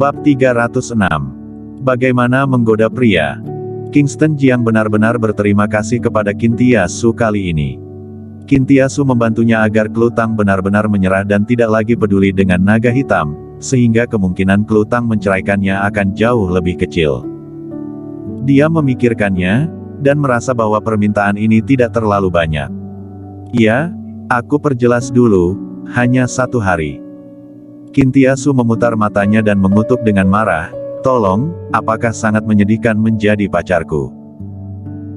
Bab 306. Bagaimana menggoda pria. Kingston Jiang benar-benar berterima kasih kepada Qin Tianshu kali ini. Qin Tianshu membantunya agar Kelutang benar-benar menyerah dan tidak lagi peduli dengan naga hitam, sehingga kemungkinan Kelutang menceraikannya akan jauh lebih kecil. Dia memikirkannya, dan merasa bahwa permintaan ini tidak terlalu banyak. Ya, aku perjelas dulu, hanya 1 hari. Qin Tianshu memutar matanya dan mengutuk dengan marah, "Tolong, apakah sangat menyedihkan menjadi pacarku?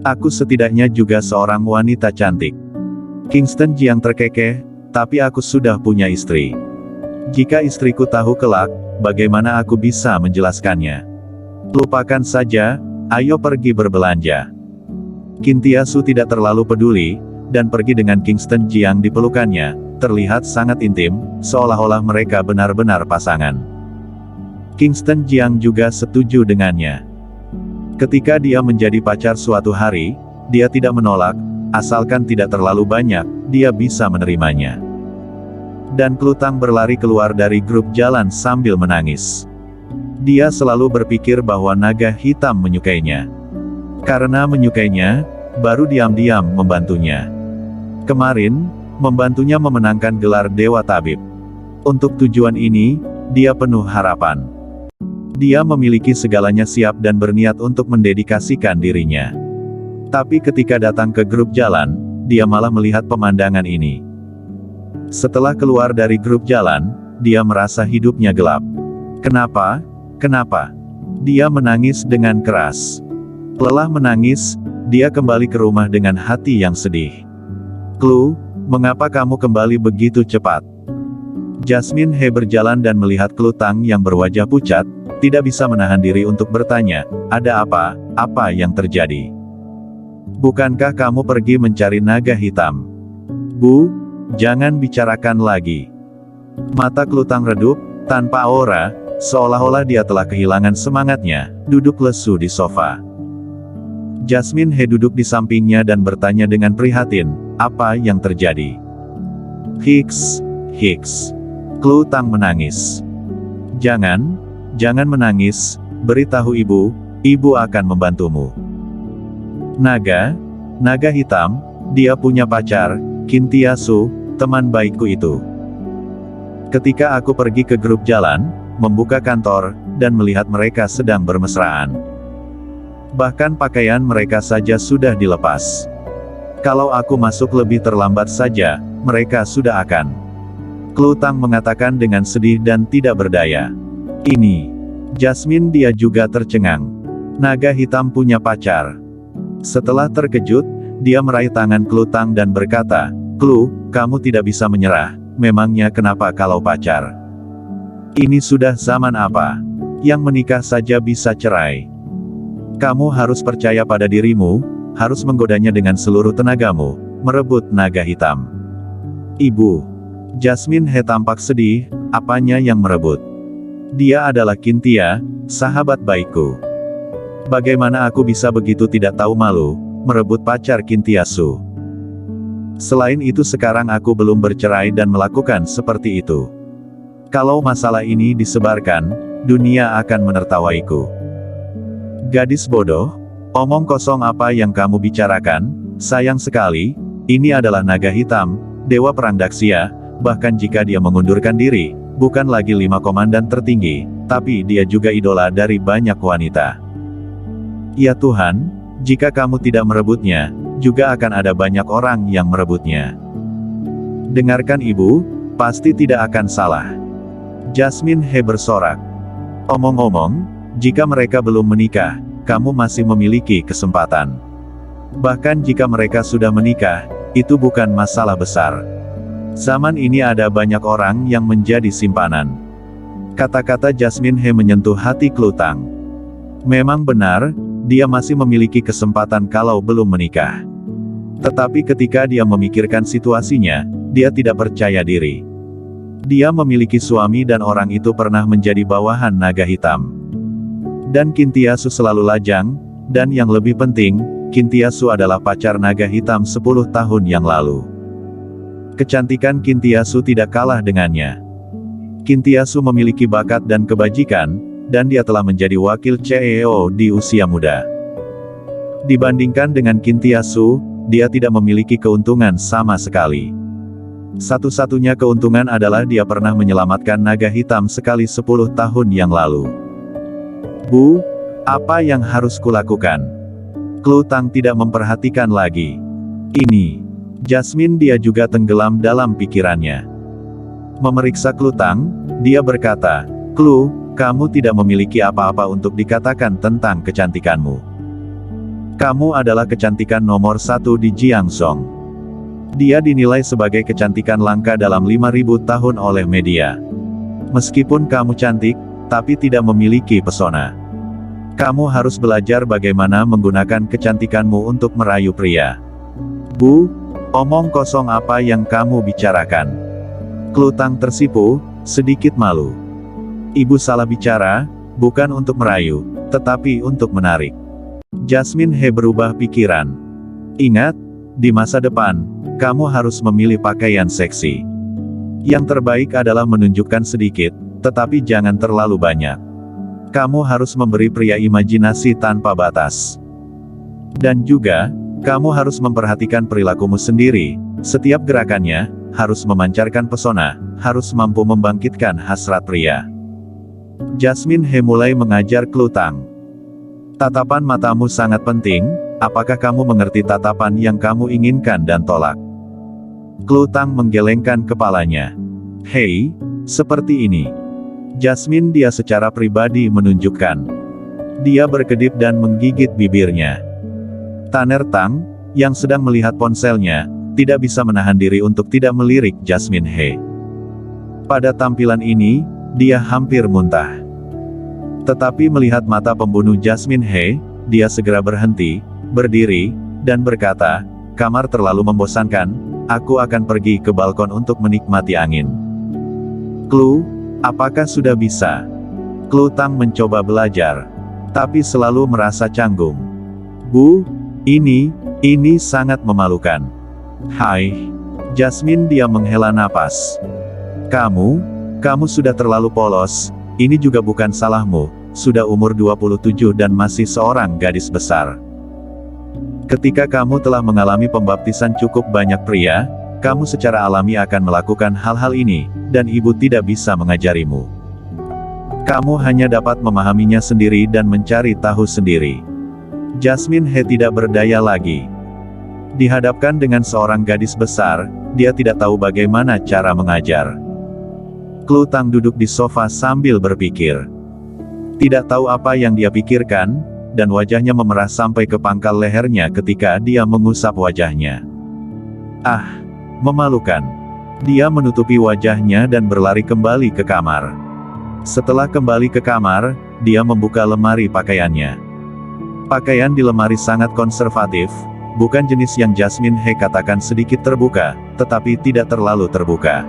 Aku setidaknya juga seorang wanita cantik." Kingston Jiang terkekeh, "Tapi aku sudah punya istri. Jika istriku tahu kelak, bagaimana aku bisa menjelaskannya? Lupakan saja, ayo pergi berbelanja." Qin Tianshu tidak terlalu peduli, dan pergi dengan Kingston Jiang di pelukannya, terlihat sangat intim, seolah-olah mereka benar-benar pasangan. Kingston Jiang juga setuju dengannya. Ketika dia menjadi pacar suatu hari, dia tidak menolak, asalkan tidak terlalu banyak, dia bisa menerimanya. Dan Kelutang berlari keluar dari grup jalan sambil menangis. Dia selalu berpikir bahwa naga hitam menyukainya. Karena menyukainya, baru diam-diam membantunya. Kemarin, membantunya memenangkan gelar Dewa Tabib. Untuk tujuan ini, dia penuh harapan. Dia memiliki segalanya siap dan berniat untuk mendedikasikan dirinya. Tapi ketika datang ke grup jalan, dia malah melihat pemandangan ini. Setelah keluar dari grup jalan, dia merasa hidupnya gelap. Kenapa? Kenapa? Dia menangis dengan keras. Lelah menangis, dia kembali ke rumah dengan hati yang sedih. "Klu, mengapa kamu kembali begitu cepat?" Jasmine He berjalan dan melihat Kelutang yang berwajah pucat, tidak bisa menahan diri untuk bertanya, "Ada apa? Apa yang terjadi? Bukankah kamu pergi mencari naga hitam?" "Bu, jangan bicarakan lagi." Mata Kelutang redup, tanpa aura, seolah-olah dia telah kehilangan semangatnya, duduk lesu di sofa. Jasmine He duduk di sampingnya dan bertanya dengan prihatin, "Apa yang terjadi?" "Hiks, Hiks." Kelutang menangis. Jangan menangis, beritahu ibu, ibu akan membantumu." Naga hitam, dia punya pacar, Qin Tianshu, teman baikku itu. Ketika aku pergi ke grup jalan, membuka kantor, dan melihat mereka sedang bermesraan. Bahkan pakaian mereka saja sudah dilepas. Kalau aku masuk lebih terlambat saja, mereka sudah akan. Kelutang mengatakan dengan sedih dan tidak berdaya. "Ini." Jasmine dia juga tercengang. Naga hitam punya pacar. Setelah terkejut, dia meraih tangan Kelutang dan berkata, "Klu, kamu tidak bisa menyerah, memangnya kenapa kalau pacar? Ini sudah zaman apa? Yang menikah saja bisa cerai. Kamu harus percaya pada dirimu, harus menggodanya dengan seluruh tenagamu, merebut naga hitam." "Ibu." Jasmine He tampak sedih, "Apanya yang merebut? Dia adalah Qin Tia, sahabat baikku. Bagaimana aku bisa begitu tidak tahu malu, merebut pacar Qin Tianshu? Selain itu sekarang aku belum bercerai dan melakukan seperti itu. Kalau masalah ini disebarkan, dunia akan menertawaiku." "Gadis bodoh, omong kosong apa yang kamu bicarakan, sayang sekali, ini adalah naga hitam, dewa perang Daxia, bahkan jika dia mengundurkan diri, bukan lagi 5 komandan tertinggi, tapi dia juga idola dari banyak wanita. Ya Tuhan, jika kamu tidak merebutnya, juga akan ada banyak orang yang merebutnya. Dengarkan ibu, pasti tidak akan salah." Jasmine He bersorak. "Omong-omong, jika mereka belum menikah, kamu masih memiliki kesempatan. Bahkan jika mereka sudah menikah, itu bukan masalah besar. Zaman ini ada banyak orang yang menjadi simpanan." Kata-kata Jasmine He menyentuh hati Kelutang. Memang benar, dia masih memiliki kesempatan kalau belum menikah. Tetapi ketika dia memikirkan situasinya, dia tidak percaya diri. Dia memiliki suami dan orang itu pernah menjadi bawahan naga hitam. Dan Qin Tianshu selalu lajang, dan yang lebih penting, Qin Tianshu adalah pacar naga hitam 10 tahun yang lalu. Kecantikan Qin Tianshu tidak kalah dengannya. Qin Tianshu memiliki bakat dan kebajikan, dan dia telah menjadi wakil CEO di usia muda. Dibandingkan dengan Qin Tianshu, dia tidak memiliki keuntungan sama sekali. Satu-satunya keuntungan adalah dia pernah menyelamatkan naga hitam sekali 10 tahun yang lalu. Bu, apa yang harus kulakukan? Klu Tang tidak memperhatikan lagi. Ini. Jasmine dia juga tenggelam dalam pikirannya. Memeriksa Klu Tang, dia berkata, Klu, kamu tidak memiliki apa-apa untuk dikatakan tentang kecantikanmu. Kamu adalah kecantikan nomor 1 di Jiangzhou. Dia dinilai sebagai kecantikan langka dalam 5.000 tahun oleh media. Meskipun kamu cantik, tapi tidak memiliki pesona. Kamu harus belajar bagaimana menggunakan kecantikanmu untuk merayu pria. Bu, omong kosong apa yang kamu bicarakan? Klu Tang tersipu, sedikit malu. Ibu salah bicara, bukan untuk merayu, tetapi untuk menarik. Jasmine He berubah pikiran. Ingat, di masa depan, kamu harus memilih pakaian seksi. Yang terbaik adalah menunjukkan sedikit, tetapi jangan terlalu banyak. Kamu harus memberi pria imajinasi tanpa batas. Dan juga, kamu harus memperhatikan perilakumu sendiri, setiap gerakannya, harus memancarkan pesona, harus mampu membangkitkan hasrat pria. Jasmine He mulai mengajar Klu Tang. Tatapan matamu sangat penting, apakah kamu mengerti tatapan yang kamu inginkan dan tolak? Klu Tang menggelengkan kepalanya. Hei, seperti ini. Jasmine dia secara pribadi menunjukkan. Dia berkedip dan menggigit bibirnya. Tanner Tang, yang sedang melihat ponselnya, tidak bisa menahan diri untuk tidak melirik Jasmine He. Pada tampilan ini, dia hampir muntah. Tetapi melihat mata pembunuh Jasmine He, dia segera berhenti, berdiri, dan berkata, kamar terlalu membosankan, aku akan pergi ke balkon untuk menikmati angin. Klu, apakah sudah bisa? Klu Tang mencoba belajar, tapi selalu merasa canggung. Bu, ini sangat memalukan. Hai, Jasmine dia menghela napas. Kamu sudah terlalu polos. Ini juga bukan salahmu, sudah umur 27 dan masih seorang gadis besar. Ketika kamu telah mengalami pembaptisan cukup banyak pria, kamu secara alami akan melakukan hal-hal ini, dan ibu tidak bisa mengajarimu. Kamu hanya dapat memahaminya sendiri dan mencari tahu sendiri. Jasmine He tidak berdaya lagi. Dihadapkan dengan seorang gadis besar, dia tidak tahu bagaimana cara mengajar. Klu Tang duduk di sofa sambil berpikir. Tidak tahu apa yang dia pikirkan, dan wajahnya memerah sampai ke pangkal lehernya ketika dia mengusap wajahnya. Ah, memalukan. Dia menutupi wajahnya dan berlari kembali ke kamar. Setelah kembali ke kamar, dia membuka lemari pakaiannya. Pakaian di lemari sangat konservatif, bukan jenis yang Jasmine He katakan sedikit terbuka, tetapi tidak terlalu terbuka.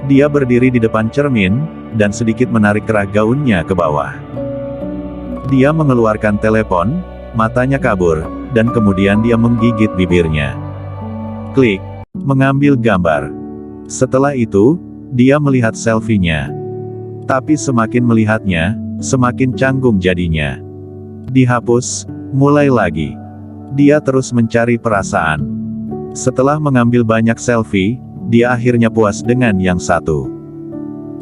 Dia berdiri di depan cermin, dan sedikit menarik kerah gaunnya ke bawah. Dia mengeluarkan telepon, matanya kabur, dan kemudian dia menggigit bibirnya. Klik, mengambil gambar. Setelah itu, dia melihat selfie-nya. Tapi semakin melihatnya, semakin canggung jadinya. Dihapus, mulai lagi. Dia terus mencari perasaan. Setelah mengambil banyak selfie, dia akhirnya puas dengan yang satu.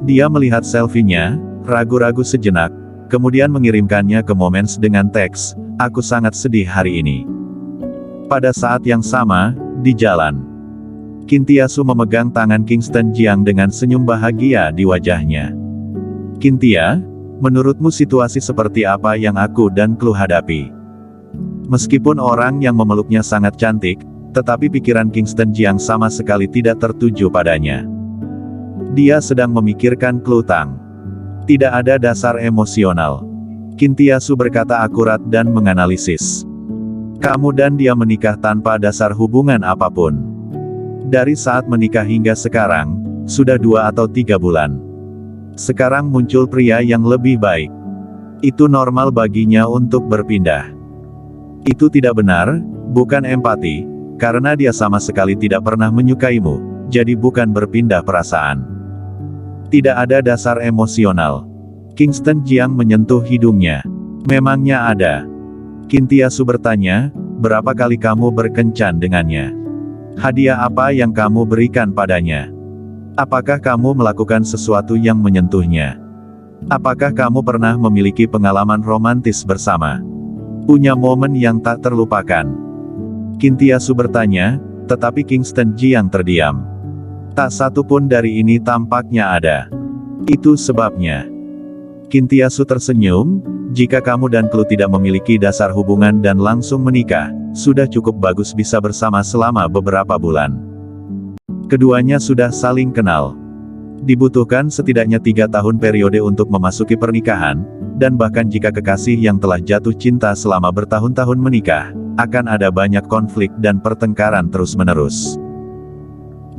Dia melihat selfie-nya, ragu-ragu sejenak, kemudian mengirimkannya ke Moments dengan teks, aku sangat sedih hari ini. Pada saat yang sama, di jalan, Qin Tianshu memegang tangan Kingston Jiang dengan senyum bahagia di wajahnya. Qin Tia, menurutmu situasi seperti apa yang aku dan Klu hadapi? Meskipun orang yang memeluknya sangat cantik, tetapi pikiran Kingston Jiang sama sekali tidak tertuju padanya. Dia sedang memikirkan Klu Tang. Tidak ada dasar emosional. Qin Tianshu berkata akurat dan menganalisis. Kamu dan dia menikah tanpa dasar hubungan apapun. Dari saat menikah hingga sekarang, sudah 2 atau 3 bulan. Sekarang muncul pria yang lebih baik. Itu normal baginya untuk berpindah. Itu tidak benar, bukan empati. Karena dia sama sekali tidak pernah menyukaimu, jadi bukan berpindah perasaan. Tidak ada dasar emosional. Kingston Jiang menyentuh hidungnya. Memangnya ada? Kintiasu bertanya, berapa kali kamu berkencan dengannya? Hadiah apa yang kamu berikan padanya? Apakah kamu melakukan sesuatu yang menyentuhnya? Apakah kamu pernah memiliki pengalaman romantis bersama? Punya momen yang tak terlupakan? Kintiasu bertanya, tetapi Kingston Jiang terdiam. Tak satu pun dari ini tampaknya ada. Itu sebabnya. Kintiasu tersenyum, jika kamu dan Klu tidak memiliki dasar hubungan dan langsung menikah, sudah cukup bagus bisa bersama selama beberapa bulan. Keduanya sudah saling kenal. Dibutuhkan setidaknya 3 tahun periode untuk memasuki pernikahan, dan bahkan jika kekasih yang telah jatuh cinta selama bertahun-tahun menikah, akan ada banyak konflik dan pertengkaran terus-menerus.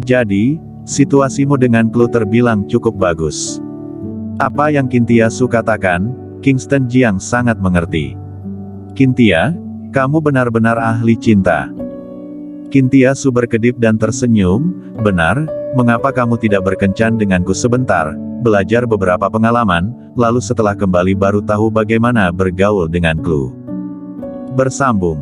Jadi, situasimu dengan Klu terbilang cukup bagus. Apa yang Kintiasu katakan, Kingston Jiang sangat mengerti. Kintia, kamu benar-benar ahli cinta. Kintiasu berkedip dan tersenyum, benar, mengapa kamu tidak berkencan denganku sebentar, belajar beberapa pengalaman, lalu setelah kembali baru tahu bagaimana bergaul dengan Klu. Bersambung.